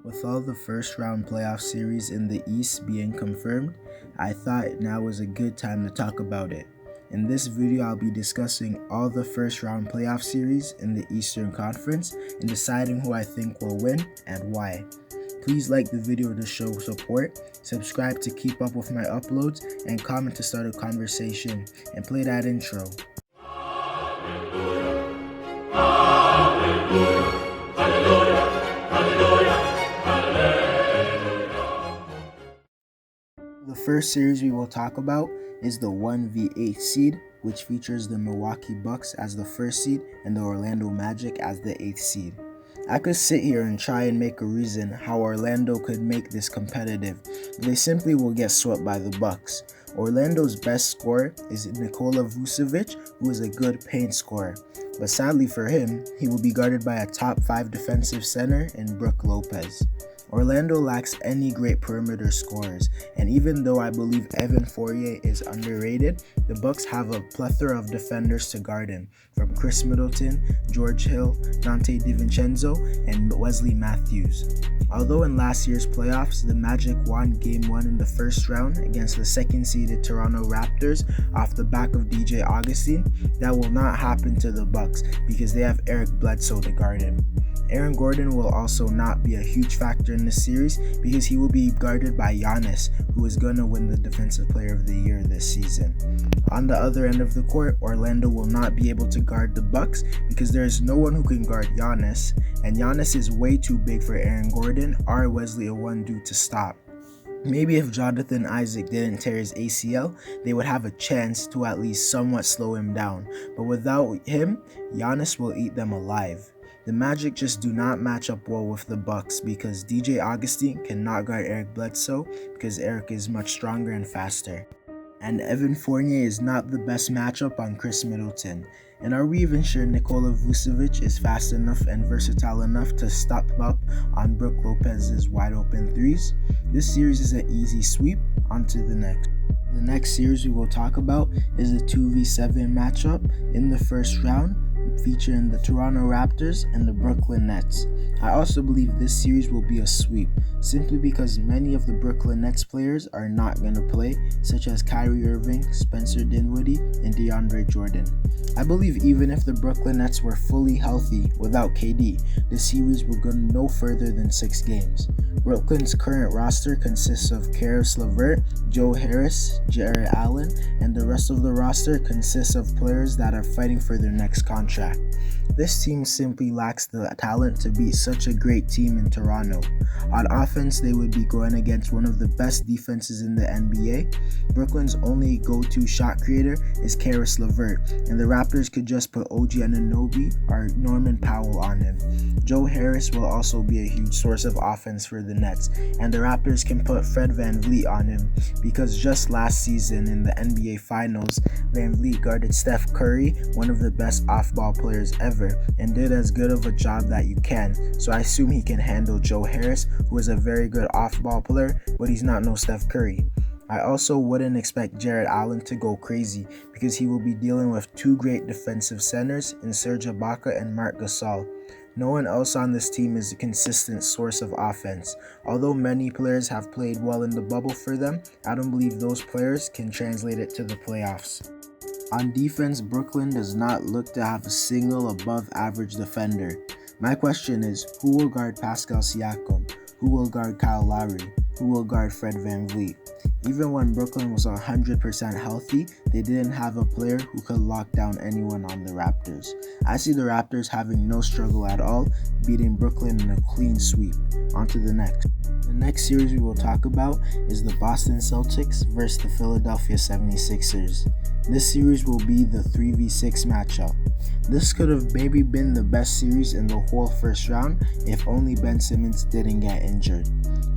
With all the first round playoff series in the East being confirmed, I thought now was a good time to talk about it. In this video, I'll be discussing all the first round playoff series in the Eastern Conference and deciding who I think will win and why. Please like the video to show support, subscribe to keep up with my uploads, and comment to start a conversation, and play that intro. The first series we will talk about is the 1v8 seed, which features the Milwaukee Bucks as the first seed and the Orlando Magic as the 8th seed. I could sit here and try and make a reason how Orlando could make this competitive, but they simply will get swept by the Bucks. Orlando's best scorer is Nikola Vucevic, who is a good paint scorer, but sadly for him, he will be guarded by a top 5 defensive center in Brook Lopez. Orlando lacks any great perimeter scorers, and even though I believe Evan Fournier is underrated, the Bucks have a plethora of defenders to guard him, from Chris Middleton, George Hill, Dante DiVincenzo, and Wesley Matthews. Although in last year's playoffs, the Magic won Game 1 in the first round against the second-seeded Toronto Raptors off the back of DJ Augustin, that will not happen to the Bucks because they have Eric Bledsoe to guard him. Aaron Gordon will also not be a huge factor in this series because he will be guarded by Giannis, who is going to win the Defensive Player of the Year this season. On the other end of the court, Orlando will not be able to guard the Bucks because there is no one who can guard Giannis, and Giannis is way too big for Aaron Gordon or Wesley Iwundu to stop. Maybe if Jonathan Isaac didn't tear his ACL, they would have a chance to at least somewhat slow him down, but without him, Giannis will eat them alive. The Magic just do not match up well with the Bucks because DJ Augustin cannot guard Eric Bledsoe because Eric is much stronger and faster. And Evan Fournier is not the best matchup on Chris Middleton. And are we even sure Nikola Vucevic is fast enough and versatile enough to stop up on Brook Lopez's wide open threes? This series is an easy sweep. On to the next. The next series we will talk about is a 2v7 matchup in the first round, featuring the Toronto Raptors and the Brooklyn Nets. I also believe this series will be a sweep, simply because many of the Brooklyn Nets players are not going to play, such as Kyrie Irving, Spencer Dinwiddie, and DeAndre Jordan. I believe even if the Brooklyn Nets were fully healthy without KD, the series will go no further than 6 games. Brooklyn's current roster consists of Caris LeVert, Joe Harris, Jarrett Allen, and the rest of the roster consists of players that are fighting for their next contract. This team simply lacks the talent to beat such a great team in Toronto. On offense, they would be going against one of the best defenses in the NBA. Brooklyn's only go-to shot creator is Caris LeVert, and the Raptors could just put OG Anunoby or Norman Powell on him. Joe Harris will also be a huge source of offense for the Nets, and the Raptors can put Fred VanVleet on him because just last season in the NBA Finals, VanVleet guarded Steph Curry, one of the best off-ball players ever, and did as good of a job that you can, so I assume he can handle Joe Harris, who is a very good off-ball player, but he's not no Steph Curry. I also wouldn't expect Jarrett Allen to go crazy because he will be dealing with 2 great defensive centers in Serge Ibaka and Marc Gasol. No one else on this team is a consistent source of offense. Although many players have played well in the bubble for them, I don't believe those players can translate it to the playoffs. On defense, Brooklyn does not look to have a single above average defender. My question is, who will guard Pascal Siakam? Who will guard Kyle Lowry? Who will guard Fred VanVleet? Even when Brooklyn was 100% healthy, they didn't have a player who could lock down anyone on the Raptors. I see the Raptors having no struggle at all, beating Brooklyn in a clean sweep. On to the next. The next series we will talk about is the Boston Celtics versus the Philadelphia 76ers. This series will be the 3v6 matchup. This could have maybe been the best series in the whole first round if only Ben Simmons didn't get injured.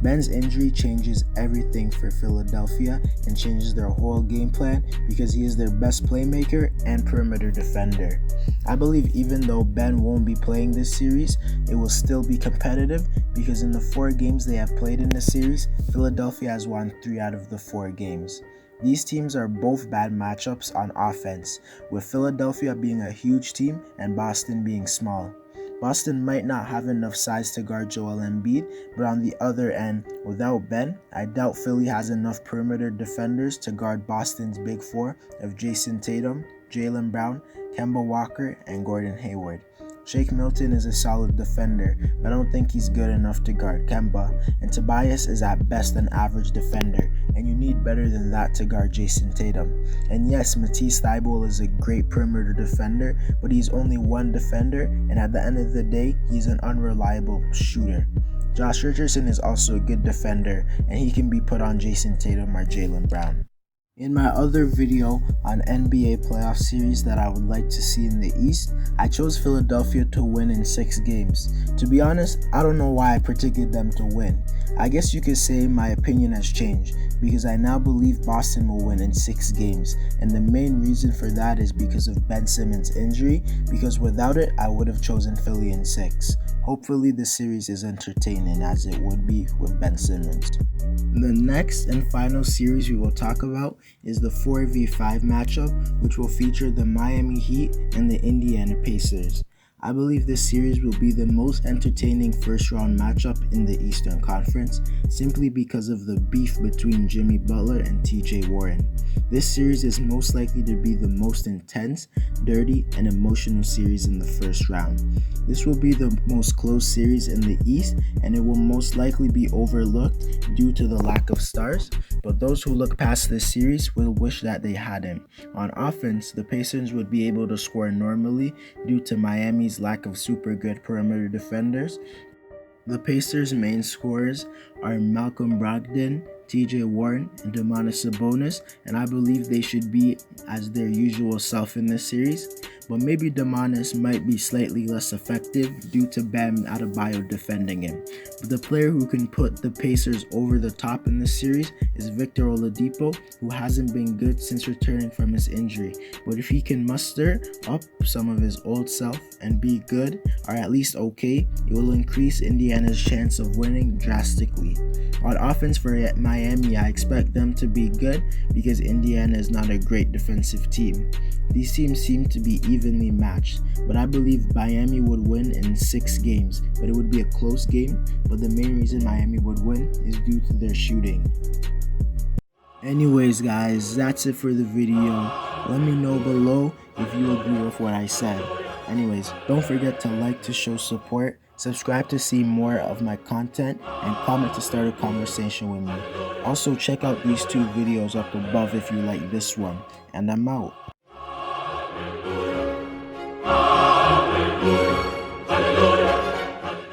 Ben's injury changes everything for Philadelphia and changes their whole game plan because he is their best playmaker and perimeter defender. I believe even though Ben won't be playing this series, it will still be competitive because in the 4 games they have played in the series, Philadelphia has won 3 out of the 4 games. These teams are both bad matchups on offense, with Philadelphia being a huge team and Boston being small. Boston might not have enough size to guard Joel Embiid, but on the other end, without Ben, I doubt Philly has enough perimeter defenders to guard Boston's big four of Jason Tatum, Jaylen Brown, Kemba Walker, and Gordon Hayward. Shake Milton is a solid defender, but I don't think he's good enough to guard Kemba, and Tobias is at best an average defender, and you need better than that to guard Jason Tatum. And yes, Matisse Thybulle is a great perimeter defender, but he's only one defender, and at the end of the day, he's an unreliable shooter. Josh Richardson is also a good defender, and he can be put on Jason Tatum or Jaylen Brown. In my other video on NBA playoff series that I would like to see in the East, I chose Philadelphia to win in 6 games. To be honest, I don't know why I predicted them to win. I guess you could say my opinion has changed because I now believe Boston will win in 6 games, and the main reason for that is because of Ben Simmons' injury, because without it, I would have chosen Philly in 6. Hopefully the series is entertaining as it would be with Ben Simmons. The next and final series we will talk about is the 4v5 matchup, which will feature the Miami Heat and the Indiana Pacers. I believe this series will be the most entertaining first round matchup in the Eastern Conference, simply because of the beef between Jimmy Butler and TJ Warren. This series is most likely to be the most intense, dirty, and emotional series in the first round. This will be the most close series in the East, and it will most likely be overlooked due to the lack of stars, but those who look past this series will wish that they hadn't. On offense, the Pacers would be able to score normally due to Miami's lack of super good perimeter defenders. The Pacers' main scorers are Malcolm Brogdon, TJ Warren, and Domantas Sabonis, and I believe they should be as their usual self in this series, but maybe Domantas might be slightly less effective due to Bam Adebayo defending him. But the player who can put the Pacers over the top in this series is Victor Oladipo, who hasn't been good since returning from his injury, but if he can muster up some of his old self and be good, or at least okay, it will increase Indiana's chance of winning drastically. On offense for Miami, I expect them to be good because Indiana is not a great defensive team. These teams seem to be evenly matched, but I believe Miami would win in 6 games, but it would be a close game, but the main reason Miami would win is due to their shooting. Anyways guys, that's it for the video. Let me know below if you agree with what I said. Anyways, don't forget to like to show support, subscribe to see more of my content, and comment to start a conversation with me. Also check out these 2 videos up above if you like this one, and I'm out.